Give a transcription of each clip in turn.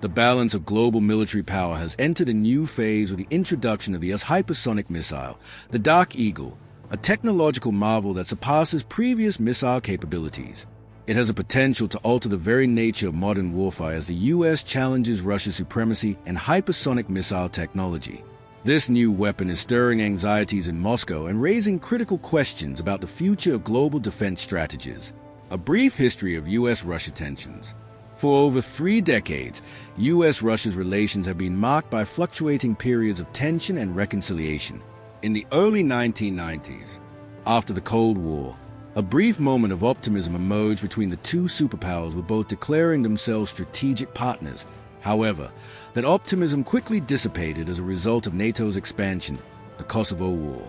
The balance of global military power has entered a new phase with the introduction of the U.S. hypersonic missile, the Dark Eagle, a technological marvel that surpasses previous missile capabilities. It has a potential to alter the very nature of modern warfare as the U.S. challenges Russia's supremacy and hypersonic missile technology. This new weapon is stirring anxieties in Moscow and raising critical questions about the future of global defense strategies. A brief history of U.S. Russia tensions. For over 3 decades, U.S. Russia's relations have been marked by fluctuating periods of tension and reconciliation. In the early 1990s, after the Cold War, a brief moment of optimism emerged between the two superpowers, with both declaring themselves strategic partners. However, that optimism quickly dissipated as a result of NATO's expansion, the Kosovo War,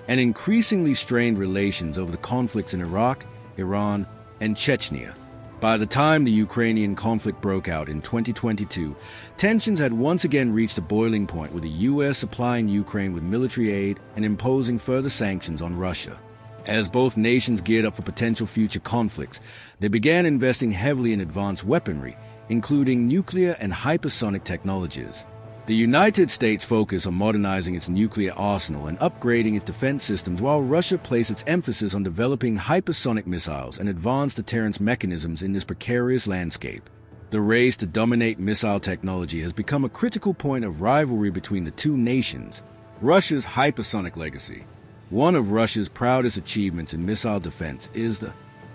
and increasingly strained relations over the conflicts in Iraq, Iran, and Chechnya. By the time the Ukrainian conflict broke out in 2022, tensions had once again reached a boiling point, with the U.S. supplying Ukraine with military aid and imposing further sanctions on Russia. As both nations geared up for potential future conflicts, they began investing heavily in advanced weaponry, including nuclear and hypersonic technologies. The United States focused on modernizing its nuclear arsenal and upgrading its defense systems, while Russia placed its emphasis on developing hypersonic missiles and advanced deterrence mechanisms in this precarious landscape. The race to dominate missile technology has become a critical point of rivalry between the two nations. Russia's hypersonic legacy. One of Russia's proudest achievements in missile defense is the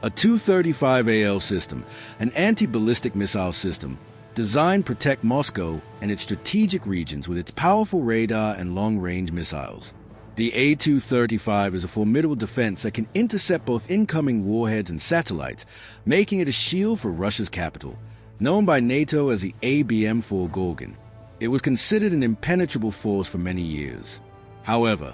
Tu-35AL system, an anti-ballistic missile system designed to protect Moscow and its strategic regions with its powerful radar and long-range missiles. The Tu-35 is a formidable defense that can intercept both incoming warheads and satellites, making it a shield for Russia's capital. Known by NATO as the ABM-4 Gorgon, it was considered an impenetrable force for many years. However,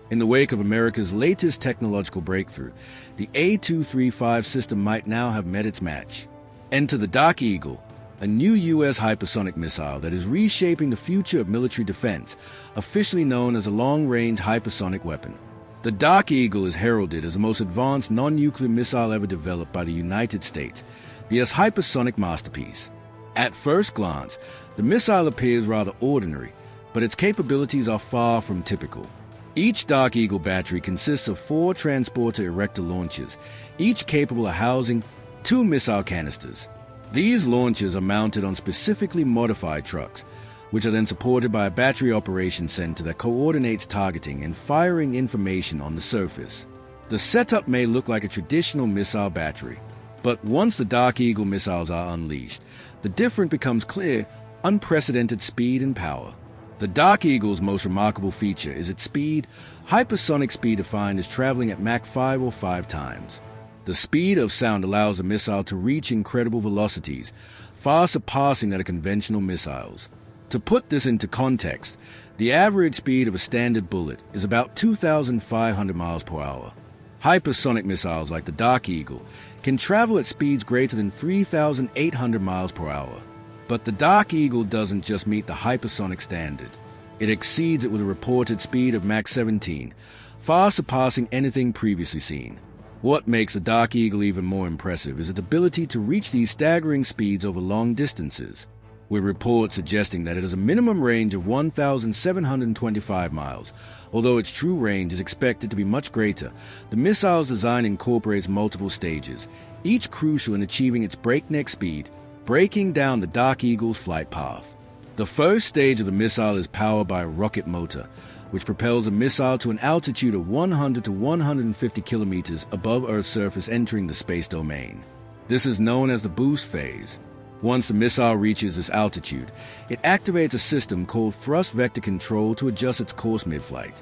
in the wake of America's latest technological breakthrough, the Tu-35 system might now have met its match. Enter the Dark Eagle, a new U.S. hypersonic missile that is reshaping the future of military defense, officially known as a long-range hypersonic weapon. The Dark Eagle is heralded as the most advanced non-nuclear missile ever developed by the United States, the U.S. hypersonic masterpiece. At first glance, the missile appears rather ordinary, but its capabilities are far from typical. Each Dark Eagle battery consists of 4 transporter erector launchers, each capable of housing 2 missile canisters. These launchers are mounted on specifically modified trucks, which are then supported by a battery operations center that coordinates targeting and firing information on the surface. The setup may look like a traditional missile battery, but once the Dark Eagle missiles are unleashed, the difference becomes clear: unprecedented speed and power. The Dark Eagle's most remarkable feature is its speed. Hypersonic speed defined as traveling at Mach 5 or 5 times. The speed of sound allows a missile to reach incredible velocities, far surpassing that of conventional missiles. To put this into context, the average speed of a standard bullet is about 2,500 miles per hour. Hypersonic missiles like the Dark Eagle can travel at speeds greater than 3,800 miles per hour. But the Dark Eagle doesn't just meet the hypersonic standard. It exceeds it with a reported speed of Mach 17, far surpassing anything previously seen. What makes the Dark Eagle even more impressive is its ability to reach these staggering speeds over long distances, with reports suggesting that it has a minimum range of 1,725 miles. Although its true range is expected to be much greater, the missile's design incorporates multiple stages, each crucial in achieving its breakneck speed, breaking down the Dark Eagle's flight path. The first stage of the missile is powered by a rocket motor, which propels a missile to an altitude of 100 to 150 kilometers above Earth's surface, entering the space domain. This is known as the boost phase. Once the missile reaches this altitude, it activates a system called thrust vector control to adjust its course mid-flight.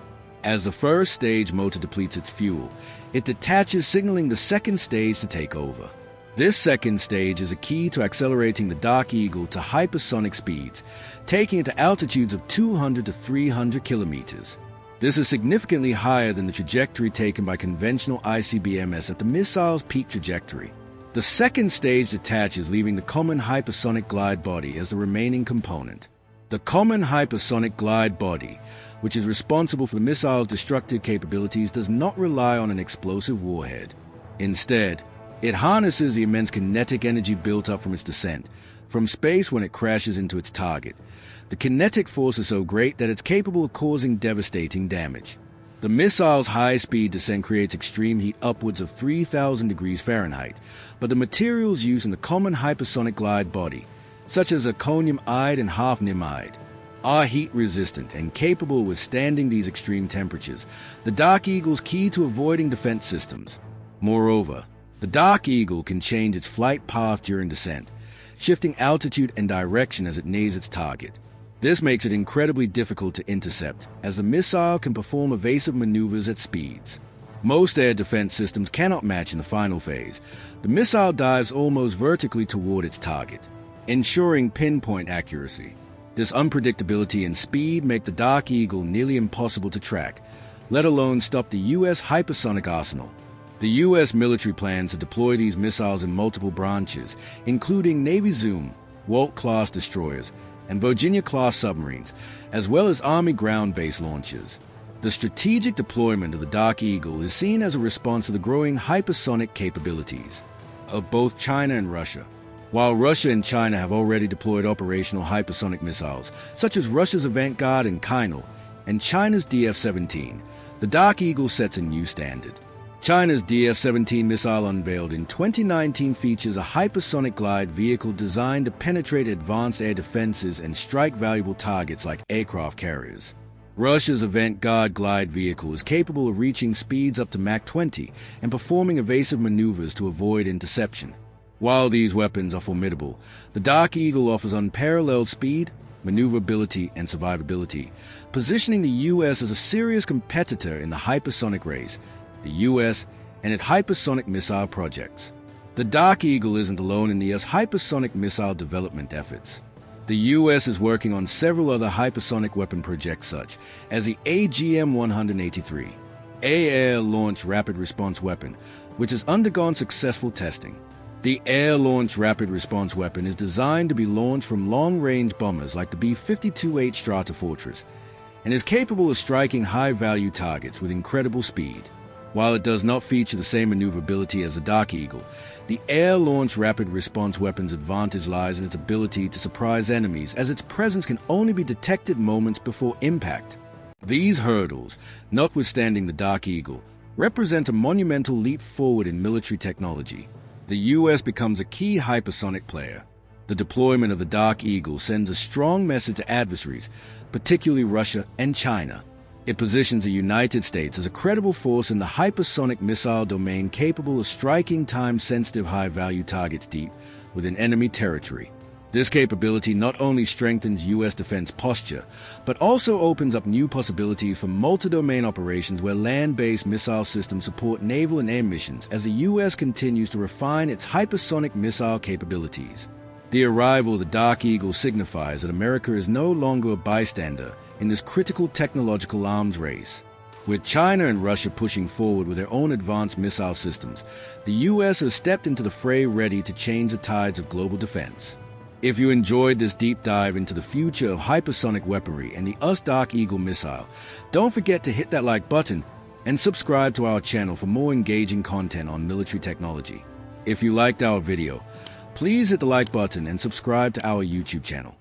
As the first stage motor depletes its fuel, it detaches, signaling the second stage to take over. This second stage is a key to accelerating the Dark Eagle to hypersonic speeds, taking it to altitudes of 200 to 300 kilometers. This is significantly higher than the trajectory taken by conventional ICBMs at the missile's peak trajectory. The second stage detaches, leaving the common hypersonic glide body as the remaining component. The common hypersonic glide body, which is responsible for the missile's destructive capabilities, does not rely on an explosive warhead. Instead, it harnesses the immense kinetic energy built up from its descent, from space when it crashes into its target. The kinetic force is so great that it's capable of causing devastating damage. The missile's high-speed descent creates extreme heat upwards of 3,000 degrees Fahrenheit, but the materials used in the common hypersonic glide body, such as zirconium-ide and hafnium-ide, are heat-resistant and capable of withstanding these extreme temperatures, the Dark Eagle's key to avoiding defense systems. Moreover, the Dark Eagle can change its flight path during descent, shifting altitude and direction as it nears its target. This makes it incredibly difficult to intercept, as the missile can perform evasive maneuvers at speeds most air defense systems cannot match in the final phase. The missile dives almost vertically toward its target, ensuring pinpoint accuracy. This unpredictability and speed make the Dark Eagle nearly impossible to track, let alone stop the U.S. hypersonic arsenal. The U.S. military plans to deploy these missiles in multiple branches, including Navy Zoom, Walt-class destroyers, and Virginia-class submarines, as well as Army ground-based launches. The strategic deployment of the Dark Eagle is seen as a response to the growing hypersonic capabilities of both China and Russia. While Russia and China have already deployed operational hypersonic missiles, such as Russia's Vanguard and Kinal, and China's DF-17, the Dark Eagle sets a new standard. China's DF-17 missile, unveiled in 2019, features a hypersonic glide vehicle designed to penetrate advanced air defenses and strike valuable targets like aircraft carriers. Russia's Vanguard glide vehicle is capable of reaching speeds up to Mach 20 and performing evasive maneuvers to avoid interception. While these weapons are formidable, the Dark Eagle offers unparalleled speed, maneuverability, and survivability, positioning the U.S. as a serious competitor in the hypersonic race, the U.S. and its hypersonic missile projects. The Dark Eagle isn't alone in the U.S. hypersonic missile development efforts. The U.S. is working on several other hypersonic weapon projects, such as the AGM-183, Air Launch Rapid Response Weapon, which has undergone successful testing. The Air Launch Rapid Response Weapon is designed to be launched from long-range bombers like the B-52H Stratofortress, and is capable of striking high-value targets with incredible speed. While it does not feature the same maneuverability as the Dark Eagle, the Air Launch Rapid Response Weapon's advantage lies in its ability to surprise enemies, as its presence can only be detected moments before impact. These hurdles, notwithstanding the Dark Eagle, represent a monumental leap forward in military technology. The U.S. becomes a key hypersonic player. The deployment of the Dark Eagle sends a strong message to adversaries, particularly Russia and China. It positions the United States as a credible force in the hypersonic missile domain, capable of striking time-sensitive high-value targets deep within enemy territory. This capability not only strengthens U.S. defense posture, but also opens up new possibilities for multi-domain operations where land-based missile systems support naval and air missions as the U.S. continues to refine its hypersonic missile capabilities. The arrival of the Dark Eagle signifies that America is no longer a bystander in this critical technological arms race. With China and Russia pushing forward with their own advanced missile systems, the U.S. has stepped into the fray, ready to change the tides of global defense. If you enjoyed this deep dive into the future of hypersonic weaponry and the U.S. Dark Eagle missile, don't forget to hit that like button and subscribe to our channel for more engaging content on military technology. If you liked our video, please hit the like button and subscribe to our YouTube channel.